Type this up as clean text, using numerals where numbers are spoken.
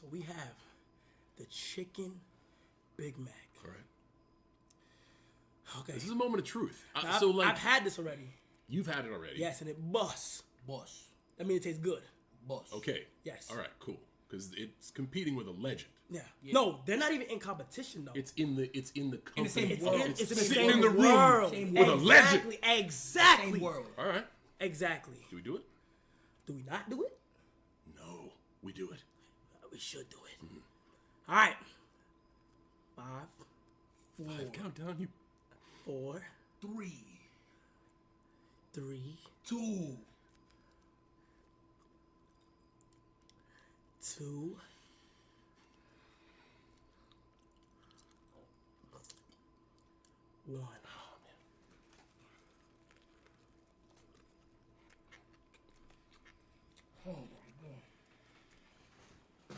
So we have the chicken Big Mac. All right. Okay. This is a moment of truth. I've had this already. You've had it already. Yes, and it busts. Boss. That means it tastes good. Boss. Okay. Yes. All right. Cool. Because it's competing with a legend. Yeah. No, they're not even in competition though. It's in the company. same It's world. in the sitting same in the room world. Same with world. a legend. Exactly. Same world. All right. Exactly. Do we do it? Do we not do it? No. We do it. We should do it. All right. 5, 5 countdown. You. 4, 3, 3, 2, 2, 1.